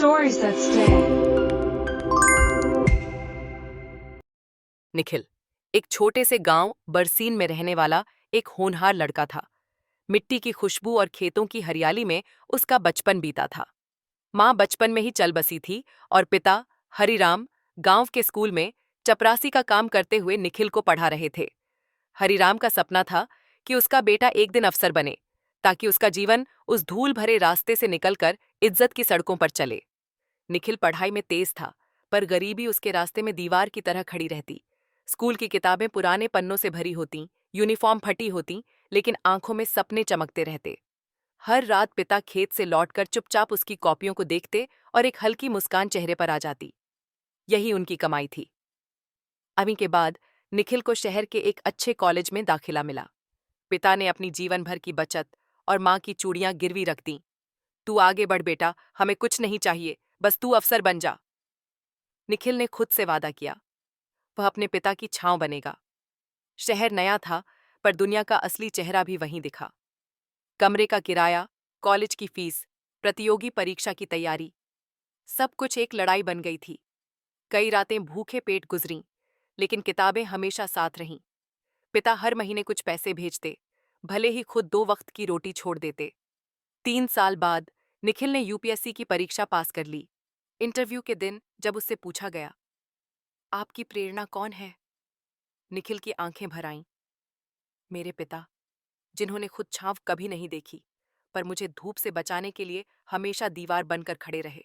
Stories that stay. Nikhil एक छोटे से गांव बरसीन में रहने वाला एक होनहार लड़का था। मिट्टी की खुशबू और खेतों की हरियाली में उसका बचपन बीता था। माँ बचपन में ही चल बसी थी और पिता हरिराम गांव के स्कूल में चपरासी का काम करते हुए निखिल को पढ़ा रहे थे। हरिराम का सपना था कि उसका बेटा एक दिन अफसर बने, ताकि उसका जीवन उस धूल भरे रास्ते से निकलकर इज्जत की सड़कों पर चले। निखिल पढ़ाई में तेज था, पर गरीबी उसके रास्ते में दीवार की तरह खड़ी रहती। स्कूल की किताबें पुराने पन्नों से भरी होती, यूनिफॉर्म फटी होती, लेकिन आंखों में सपने चमकते रहते। हर रात पिता खेत से लौटकर चुपचाप उसकी कॉपियों को देखते और एक हल्की मुस्कान चेहरे पर आ जाती। यही उनकी कमाई थी। अभी के बाद निखिल को शहर के एक अच्छे कॉलेज में दाखिला मिला। पिता ने अपनी जीवन भर की बचत और माँ की चूड़ियां गिरवी रख दी। तू आगे बढ़ बेटा, हमें कुछ नहीं चाहिए, बस तू अफसर बन जा। निखिल ने खुद से वादा किया, वह अपने पिता की छांव बनेगा। शहर नया था, पर दुनिया का असली चेहरा भी वहीं दिखा। कमरे का किराया, कॉलेज की फीस, प्रतियोगी परीक्षा की तैयारी, सब कुछ एक लड़ाई बन गई थी। कई रातें भूखे पेट गुजरीं, लेकिन किताबें हमेशा साथ रहीं। पिता हर महीने कुछ पैसे भेजते, भले ही खुद 2 वक्त की रोटी छोड़ देते। 3 साल बाद निखिल ने यूपीएससी की परीक्षा पास कर ली। इंटरव्यू के दिन जब उससे पूछा गया, आपकी प्रेरणा कौन है? निखिल की आंखें भर आईं। मेरे पिता, जिन्होंने खुद छांव कभी नहीं देखी, पर मुझे धूप से बचाने के लिए हमेशा दीवार बनकर खड़े रहे।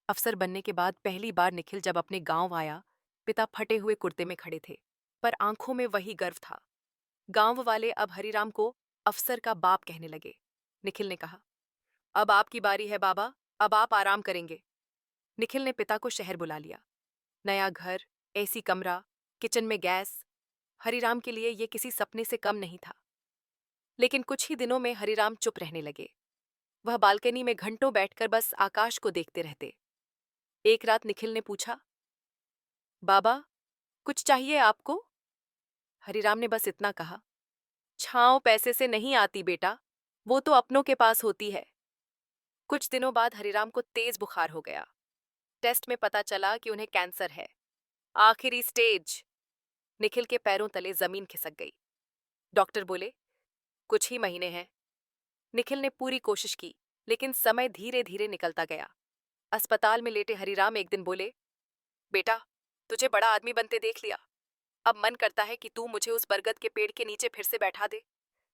अफसर बनने के बाद पहली बार निखिल जब अपने गांव आया, पिता फटे हुए कुर्ते में खड़े थे, पर आंखों में वही गर्व था। गांव वाले अब हरिराम को अफसर का बाप कहने लगे। निखिल ने कहा, अब आपकी बारी है बाबा, अब आप आराम करेंगे। निखिल ने पिता को शहर बुला लिया। नया घर, एसी कमरा, किचन में गैस। हरिराम के लिए ये किसी सपने से कम नहीं था। लेकिन कुछ ही दिनों में हरिराम चुप रहने लगे। वह बालकनी में घंटों बैठकर बस आकाश को देखते रहते। एक रात निखिल ने पूछा, बाबा, कुछ चाहिए आपको? हरिराम ने बस इतना कहा, छांव पैसे से नहीं आती बेटा, वो तो अपनों के पास होती है। कुछ दिनों बाद हरिराम को तेज बुखार हो गया। टेस्ट में पता चला कि उन्हें कैंसर है, आखिरी स्टेज। निखिल के पैरों तले जमीन खिसक गई। डॉक्टर बोले, कुछ ही महीने हैं। निखिल ने पूरी कोशिश की, लेकिन समय धीरे धीरे निकलता गया। अस्पताल में लेटे हरिराम एक दिन बोले, बेटा, तुझे बड़ा आदमी बनते देख लिया। अब मन करता है कि तू मुझे उस बरगद के पेड़ के नीचे फिर से बैठा दे,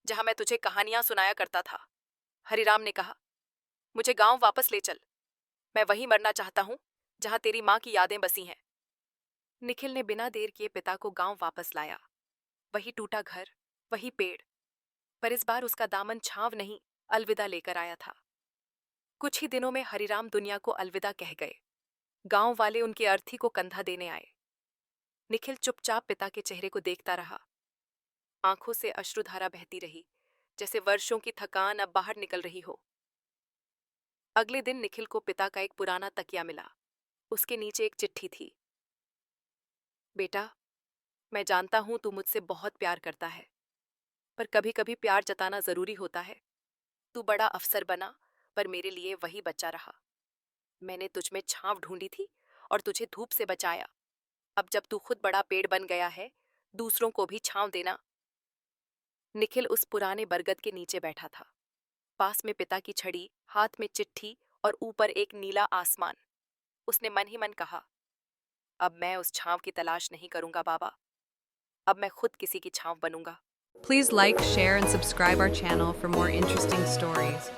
जहां मैं तुझे कहानियां सुनाया करता था। हरिराम ने कहा, मुझे गांव वापस ले चल। मैं वहीं मरना चाहता हूं, जहां तेरी मां की यादें बसी हैं। निखिल ने बिना देर किए पिता को गांव वापस लाया। वही टूटा घर, वही पेड़, पर इस बार उसका दामन छांव नहीं, अलविदा लेकर आया था। कुछ ही दिनों में हरिराम दुनिया को अलविदा कह गए। गांव वाले उनके अर्थी को कंधा देने आए। निखिल चुपचाप पिता के चेहरे को देखता रहा। आंखों से अश्रुधारा बहती रही, जैसे वर्षों की थकान अब बाहर निकल रही हो। अगले दिन निखिल को पिता का एक पुराना तकिया मिला। उसके नीचे एक चिट्ठी थी। बेटा, मैं जानता हूं तू मुझसे बहुत प्यार करता है, पर कभी कभी प्यार जताना जरूरी होता है। तू बड़ा अफसर बना, पर मेरे लिए वही बच्चा रहा। मैंने तुझ में छांव ढूंढी थी और तुझे धूप से बचाया। अब जब तू खुद बड़ा पेड़ बन गया है, दूसरों को भी छांव देना। निखिल उस पुराने बरगद के नीचे बैठा था। पास में पिता की छड़ी, हाथ में चिट्ठी और ऊपर एक नीला आसमान। उसने मन ही मन कहा, अब मैं उस छांव की तलाश नहीं करूंगा बाबा, अब मैं खुद किसी की छांव बनूंगा। Please like, share, and subscribe our channel for more interesting stories.